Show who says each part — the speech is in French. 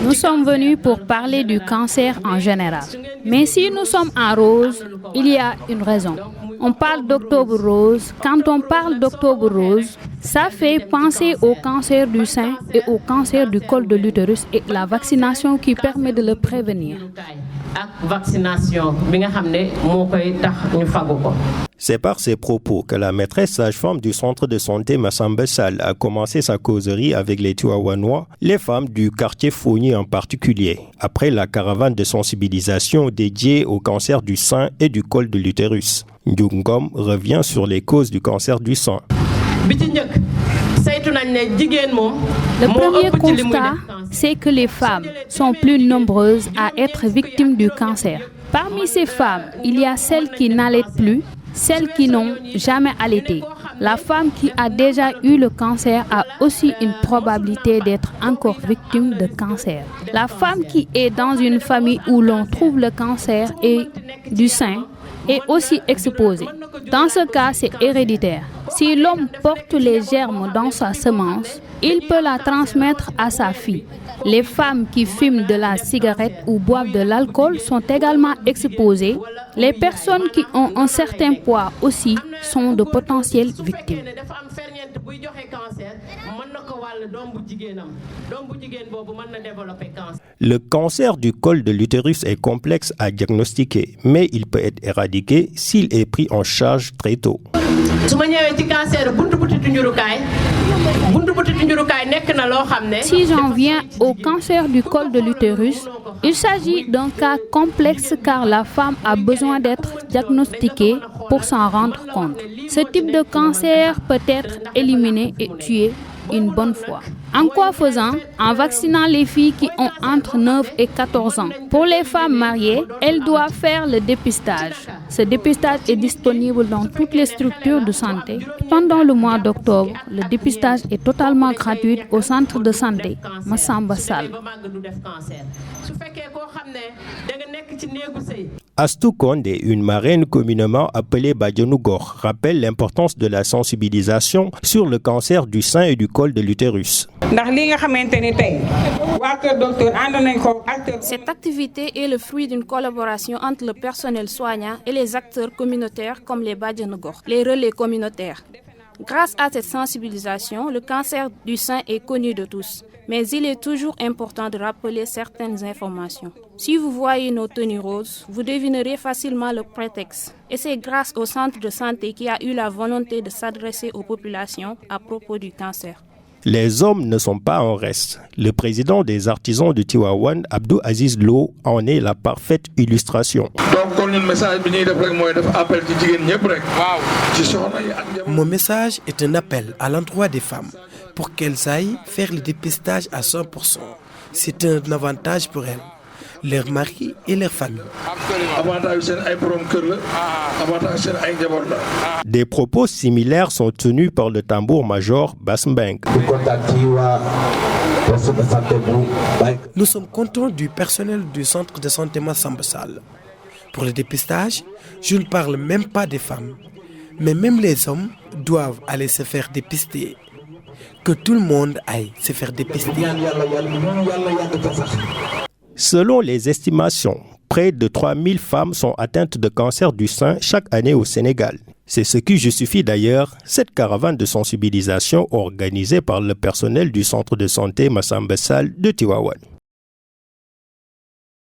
Speaker 1: Nous sommes venus pour parler du cancer en général. Mais si nous sommes en rose, il y a une raison. On parle d'Octobre Rose. Quand on parle d'Octobre Rose, ça fait penser au cancer du sein et au cancer du col de l'utérus et la vaccination qui permet de le prévenir.
Speaker 2: C'est par ces propos que la maîtresse sage-femme du centre de santé Massamba Sall a commencé sa causerie avec les Tivaouanois, les femmes du quartier Fogny en particulier, après la caravane de sensibilisation dédiée au cancer du sein et du col de l'utérus. Ndioungom revient sur les causes du cancer du sein.
Speaker 1: Le premier constat, c'est que les femmes sont plus nombreuses à être victimes du cancer. Parmi ces femmes, il y a celles qui n'allaitent plus, celles qui n'ont jamais allaité. La femme qui a déjà eu le cancer a aussi une probabilité d'être encore victime de cancer. La femme qui est dans une famille où l'on trouve le cancer du sein est aussi exposée. Dans ce cas, c'est héréditaire. Si l'homme porte les germes dans sa semence, il peut la transmettre à sa fille. Les femmes qui fument de la cigarette ou boivent de l'alcool sont également exposées. Les personnes qui ont un certain poids aussi sont de potentielles victimes.
Speaker 2: Le cancer du col de l'utérus est complexe à diagnostiquer, mais il peut être éradiqué s'il est pris en charge très tôt.
Speaker 1: Si j'en viens au cancer du col de l'utérus, il s'agit d'un cas complexe car la femme a besoin d'être diagnostiquée pour s'en rendre compte. Ce type de cancer peut être éliminé et tué une bonne fois. En quoi faisant? En vaccinant les filles qui ont entre 9 et 14 ans. Pour les femmes mariées, elles doivent faire le dépistage. Ce dépistage est disponible dans toutes les structures de santé. Pendant le mois d'octobre, le dépistage est totalement gratuit au centre de santé Massamba Sall.
Speaker 2: Astou Kondé, une marraine communément appelée Badianougor, rappelle l'importance de la sensibilisation sur le cancer du sein et du col de l'utérus.
Speaker 3: Cette activité est le fruit d'une collaboration entre le personnel soignant et les acteurs communautaires comme les Badianougor, les relais communautaires. Grâce à cette sensibilisation, le cancer du sein est connu de tous. Mais il est toujours important de rappeler certaines informations. Si vous voyez nos tenues roses, vous devinerez facilement le prétexte. Et c'est grâce au centre de santé qui a eu la volonté de s'adresser aux populations à propos du cancer.
Speaker 2: Les hommes ne sont pas en reste. Le président des artisans de Tivaouane, Abdou Aziz Lo, en est la parfaite illustration.
Speaker 4: Mon message est un appel à l'endroit des femmes pour qu'elles aillent faire le dépistage à 100%. C'est un avantage pour elles, leurs maris et leurs familles.
Speaker 2: Des propos similaires sont tenus par le tambour-major Basmbeng.
Speaker 4: Nous sommes contents du personnel du centre de santé Massamba Sall. Pour le dépistage, je ne parle même pas des femmes, mais même les hommes doivent aller se faire dépister. Que tout le monde aille se faire dépister.
Speaker 2: Selon les estimations, près de 3000 femmes sont atteintes de cancer du sein chaque année au Sénégal. C'est ce qui justifie d'ailleurs cette caravane de sensibilisation organisée par le personnel du centre de santé Massamba Sall de Tivaouane.